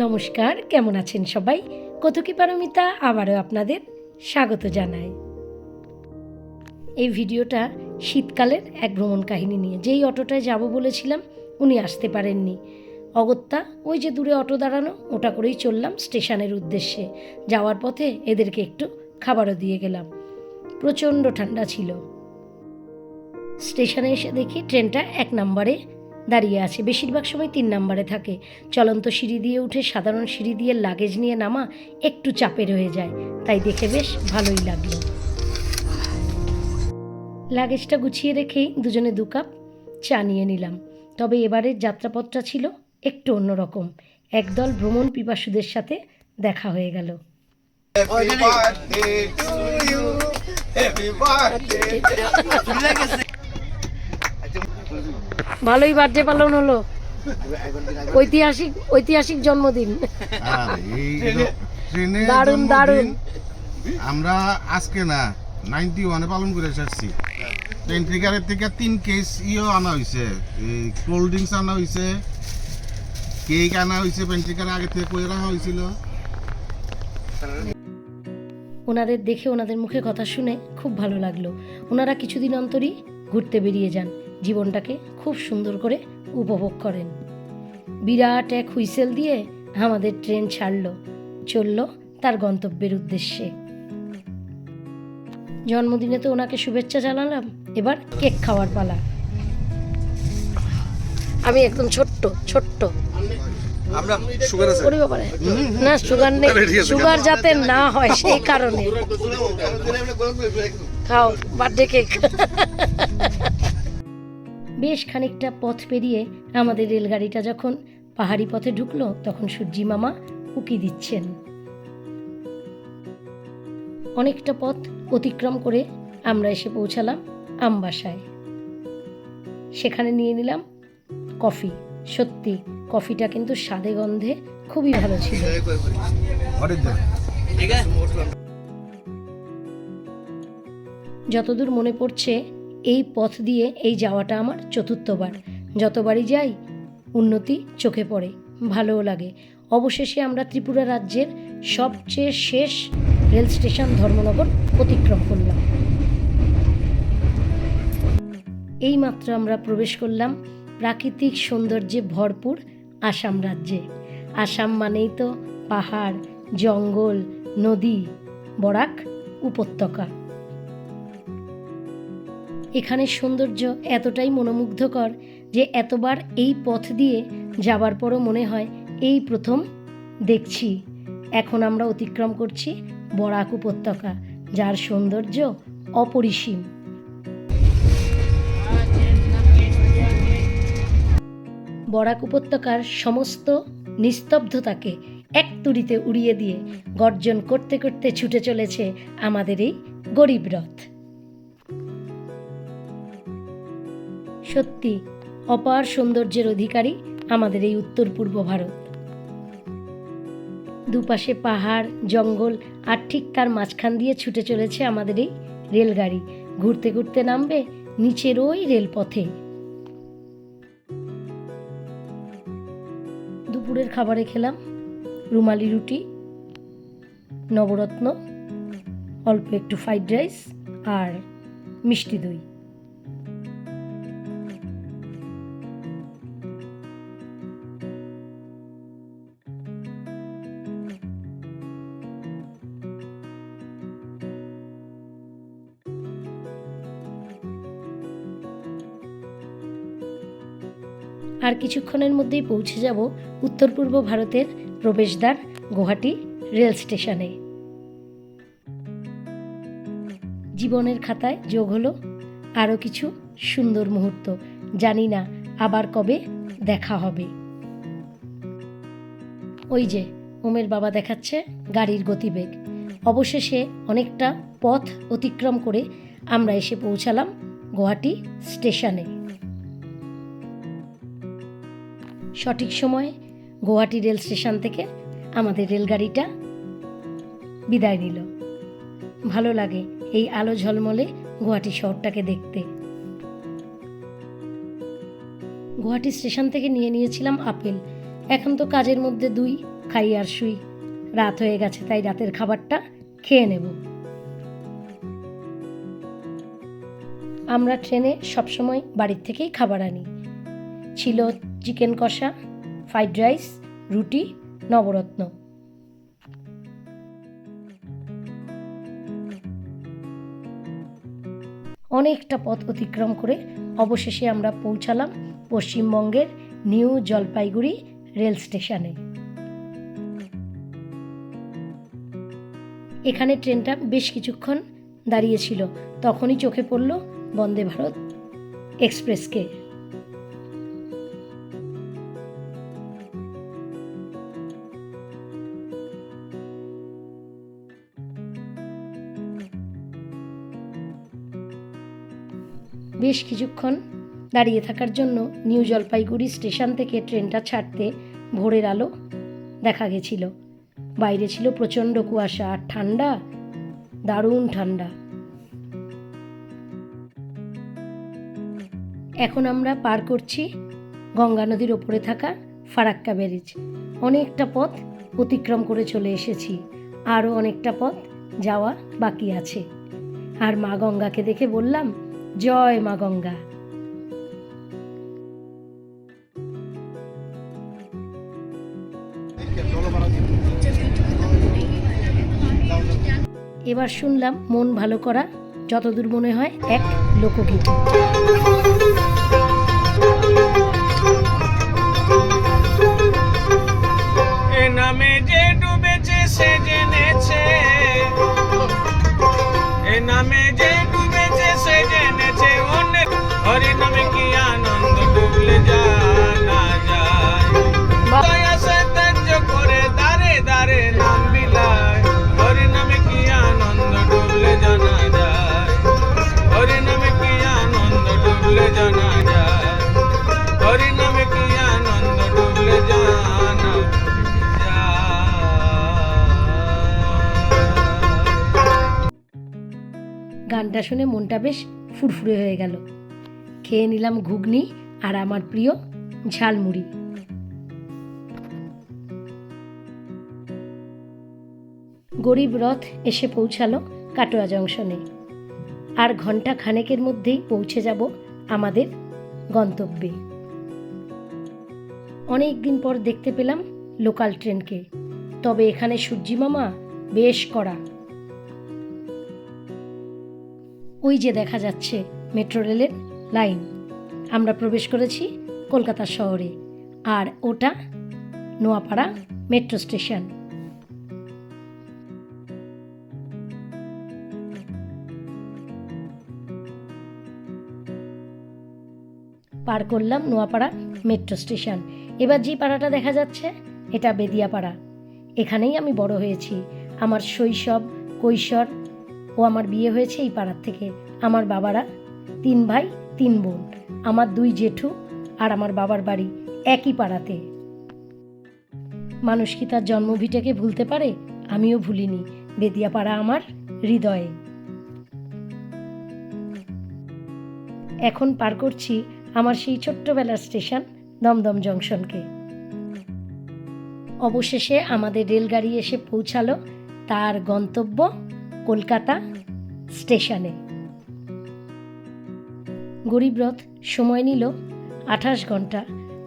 নমস্কার, কেমন আছেন সবাই? কৌতুকী পারমিতা আবারও আপনাদের স্বাগত জানাই। এই ভিডিওটা শীতকালের এক ভ্রমণ কাহিনী নিয়ে। যেই অটোটায় যাব বলেছিলাম উনি আসতে পারেননি। অগত্যা ওই যে দূরে অটো দাঁড়ানো, ওটা করেই চললাম স্টেশনের উদ্দেশ্যে। যাওয়ার পথে এদেরকে একটু খাবারও দিয়ে গেলাম। প্রচণ্ড ঠান্ডা ছিল। স্টেশনে এসে দেখি ট্রেনটা 1 নম্বরে দাঁড়িয়ে আছে। বেশিরভাগ সময় 3 নম্বরে থাকে। চলন্ত সিঁড়ি দিয়ে উঠে সাধারণ সিঁড়ি দিয়ে লাগেজ নিয়ে নামা একটু চাপের হয়ে যায়, তাই দেখে বেশ ভালোই লাগলো। লাগেজটা গুছিয়ে রেখেই দুজনে 2 কাপ চা নিয়ে নিলাম। তবে এবারের যাত্রাপথটা ছিল একটু অন্যরকম। একদল ভ্রমণ পিপাসুদের সাথে দেখা হয়ে গেল। ভালোই বার্থডে পালন হলো, ঐতিহাসিক জন্মদিন। দারুণ দারুণ। আমরা আজকে না 91-এ পালন করে এসেছি। পেন্ট্রিকারের থেকে 3 কেস আনা হয়েছে, কোল্ড ড্রিঙ্কস আনা হয়েছে, কেক আনা হয়েছে। পেন্ট্রিকারে আগে থেকে কয়ে রাখা হয়েছিল। ওনাদের দেখে, ওনাদের মুখে কথা শুনে খুব ভালো লাগলো। ওনারা কিছুদিন অন্তরই ঘুরতে বেরিয়ে যান, জীবনটাকে খুব সুন্দর করে উপভোগ করেন। বিরাট এক হুইসেল দিয়ে আমাদের ট্রেন চলল তার গন্তব্যের উদ্দেশ্যে। জন্মদিনে তো ওনাকে শুভেচ্ছা জানালাম, এবার কেক খাওয়ার পালা। আমি একদম ছোট্ট। আমরা সুগার আছে না, সুগার নেই, সুগার যাতে না হয় সেই কারণে। খাও বার্থডে কেক। বেশ খানিকটা পথ পেরিয়ে আমাদের রেলগাড়িটা যখন পাহাড়ি পথে ঢুকলো, তখন সূর্যি মামা উকি দিচ্ছেন। অনেকটা পথ অতিক্রম করে আমরা এসে পৌঁছালাম আমবাসায়। সেখানে নিয়ে নিলাম কফি। সত্যি কফিটা কিন্তু স্বাদে গন্ধে খুবই ভালো ছিল। যতদূর মনে পড়ছে, এই পথ দিয়ে এই যাওয়াটা আমার 4র্থবার। যতবারই যাই উন্নতি চোখে পড়ে, ভালোও লাগে। অবশেষে আমরা ত্রিপুরা রাজ্যের সবচেয়ে শেষ রেল স্টেশন ধর্মনগর অতিক্রম করলাম। এইমাত্র আমরা প্রবেশ করলাম প্রাকৃতিক সৌন্দর্যে ভরপুর আসাম রাজ্যে। আসাম মানেই তো পাহাড়, জঙ্গল, নদী, বরাক উপত্যকা। এখানে সৌন্দর্য এতটাই মনোমুগ্ধকর যে এতবার এই পথ দিয়ে যাবার পরও মনে হয় এই প্রথম দেখছি। এখন আমরা অতিক্রম করছি বরাক উপত্যকা, যার সৌন্দর্য অপরিসীম। বরাক উপত্যকার সমস্ত নিস্তব্ধতাকে এক তুড়িতে উড়িয়ে দিয়ে গর্জন করতে করতে ছুটে চলেছে আমাদের এই গরিব রথ। সত্যি অপার সৌন্দর্যের অধিকারী আমাদের এই উত্তর পূর্ব ভারত। দুপাশে পাহাড়, জঙ্গল, আর ঠিক তার মাঝখান দিয়ে ছুটে চলেছে আমাদের এই রেলগাড়ি। ঘুরতে ঘুরতে নামবে নিচের ওই রেলপথে। দুপুরের খাবারে খেলাম রুমালি রুটি, নবরত্ন, অল্প একটু ফ্রাইড রাইস আর মিষ্টি দই। আর কিছুক্ষণের মধ্যেই পৌঁছে যাব উত্তর পূর্ব ভারতের প্রবেশদ্বার গুয়াহাটি রেল স্টেশনে। জীবনের খাতায় যোগ হলো আরও কিছু সুন্দর মুহূর্ত। জানি না আবার কবে দেখা হবে। ওই যে ওমের বাবা দেখাচ্ছে গাড়ির গতিবেগ। অবশেষে অনেকটা পথ অতিক্রম করে আমরা এসে পৌঁছালাম গুয়াহাটি স্টেশনে। সঠিক সময়ে গুয়াহাটি রেল স্টেশন থেকে আমাদের রেলগাড়িটা বিদায় নিল। ভালো লাগে এই আলো ঝলমলে গুয়াহাটি শহরটাকে দেখতে। গুয়াহাটি স্টেশন থেকে নিয়েছিলাম আপেল। এখন তো কাজের মধ্যে 2, খাই আর শুই, রাত হয়ে গেছে, তাই রাতের খাবারটা খেয়ে নেব। আমরা ট্রেনে সবসময় বাড়ির থেকেই খাবার আনি। ছিল চিকেন কষা, ফ্রাইড রাইস, রুটি, নবরত্ন। অনেকটা পথ অতিক্রম করে অবশেষে আমরা পৌঁছালাম পশ্চিমবঙ্গের নিউ জলপাইগুড়ি রেল স্টেশনে। এখানে ট্রেনটা বেশ কিছুক্ষণ দাঁড়িয়েছিল, তখনই চোখে পড়ল বন্দে ভারত এক্সপ্রেসকে। বেশ কিছুক্ষণ দাঁড়িয়ে থাকার জন্য নিউ জলপাইগুড়ি স্টেশন থেকে ট্রেনটা ছাড়তে ভোরের আলো দেখা গেছিল। বাইরে ছিল প্রচণ্ড কুয়াশা আর ঠান্ডা, দারুণ ঠান্ডা। এখন আমরা পার করছি গঙ্গা নদীর ওপরে থাকা ফারাক্কা ব্যারেজ। অনেকটা পথ অতিক্রম করে চলে এসেছি, আরও অনেকটা পথ যাওয়া বাকি আছে। আর মা গঙ্গাকে দেখে বললাম, জয় মা গঙ্গা। এবার শুনলাম মন ভালো করা, যতদূর মনে হয়, এক লোকগীত। এ নামে যে ডুবেছে সে জেনেছে, এ নামে যে ডুবেছে সে জেনেছে, অন্য হরি নামে কি আনন্দ ডুবলে জানা যায়। দয়া সে ত্যায্য করে দাঁড়ে দাঁড়ে নাম বিলায়, হরি নামে কি আনন্দ ডুবলে জানা যায়, হরি নামে কি আনন্দ ডুবলে জানা যায়, হরি নামে কি আনন্দ ডুবলে জানা যায়। গানটা শুনে মনটা বেশ ফুরফুরে হয়ে গেল। খেয়ে নিলাম ঘুগনি আর আমার প্রিয় ঝালমুড়ি। গরিব রথ এসে পৌঁছালো কাটোয়া জংশনে। আর ঘন্টা খানেকের মধ্যেই পৌঁছে যাব আমাদের গন্তব্যে। অনেক দিন পর দেখতে পেলাম লোকাল ট্রেনকে, তবে এখানে সূর্যি মামা বেশ কড়া। ওই যে দেখা যাচ্ছে মেট্রো রেলের লাইন। আমরা প্রবেশ করেছি কলকাতা শহরে, আর ওটা নোয়াপাড়া মেট্রো স্টেশন। পার করলাম নোয়াপাড়া মেট্রো স্টেশন। এবার যে পাড়াটা দেখা যাচ্ছে এটা বেদিয়াপাড়া। এখানেই আমি বড় হয়েছি। আমার শৈশব, কৈশোর ও আমার বিয়ে হয়েছে এই পাড়ার থেকে। আমার বাবারা 3 ভাই 3 বোন, আমার 2 জেঠু আর আমার বাবার বাড়ি একই পাড়াতে। মানুষ কি তার জন্মভিটাকে ভুলতে পারে? আমিও ভুলিনি। বেদিয়াপাড়া আমার হৃদয়ে। এখন পার করছি আমার সেই ছোট্টবেলার স্টেশন দমদম জংশনকে। অবশেষে আমাদের রেলগাড়ি এসে পৌঁছালো তার গন্তব্য কলকাতা স্টেশনে। গরিবরথ সময় নিল 28 ঘন্টা,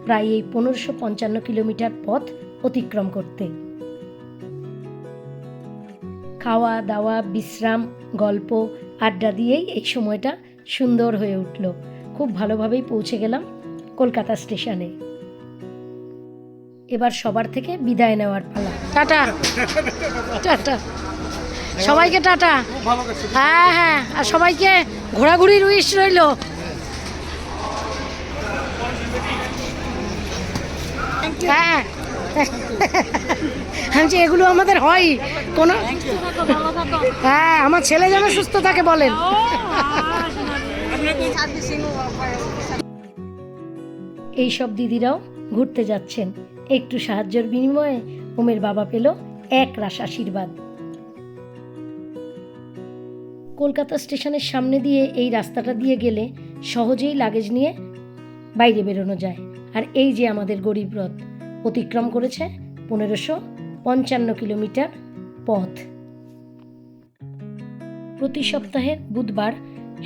প্রায় এই 1555 কিলোমিটার পথ অতিক্রম করতে। খাওয়া দাওয়া, বিশ্রাম, গল্প, আড্ডা দিয়েই এই সময়টা সুন্দর হয়ে উঠল। খুব ভালোভাবেই পৌঁছে গেলাম কলকাতা স্টেশনে। এবার সবার থেকে বিদায় নেওয়ার পালা। টাটা টাটা সবাইকে, টাটা। হ্যাঁ হ্যাঁ, আর সবাইকে ঘোরাঘুরির উইশ রইল। হ্যাঁ যে এগুলো আমাদের হয় কোনো। হ্যাঁ, আমার ছেলে যেন সুস্থ থাকে বলেন। এইসব দিদিরাও ঘুরতে যাচ্ছেন। একটু সাহায্যের বিনিময়ে ওমের বাবা পেল এক রাশ আশীর্বাদ। কলকাতা স্টেশনের সামনে দিয়ে এই রাস্তাটা দিয়ে গেলে সহজেই লাগেজ নিয়ে বাইরে বেরোনো যায়। আর এই যে আমাদের গরিব রথ অতিক্রম করেছে 1555 55 কিলোমিটার পথ। প্রতি সপ্তাহের বুধবার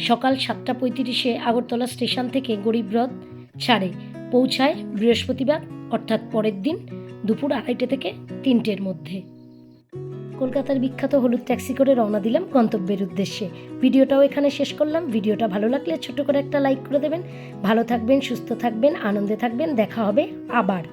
সকাল 7:35 আগরতলা স্টেশন থেকে গরিবরথ ছাড়ে, পৌঁছায় বৃহস্পতিবার অর্থাৎ পরের দিন দুপুর 2:30 থেকে 3টের মধ্যে। কলকাতার বিখ্যাত হলুদ ট্যাক্সি করে রওনা দিলাম গন্তব্যের উদ্দেশ্যে। ভিডিওটাও এখানে শেষ করলাম। ভিডিওটা ভালো লাগলে ছোট করে একটা লাইক করে দেবেন। ভালো থাকবেন, সুস্থ থাকবেন, আনন্দে থাকবেন। দেখা হবে আবার।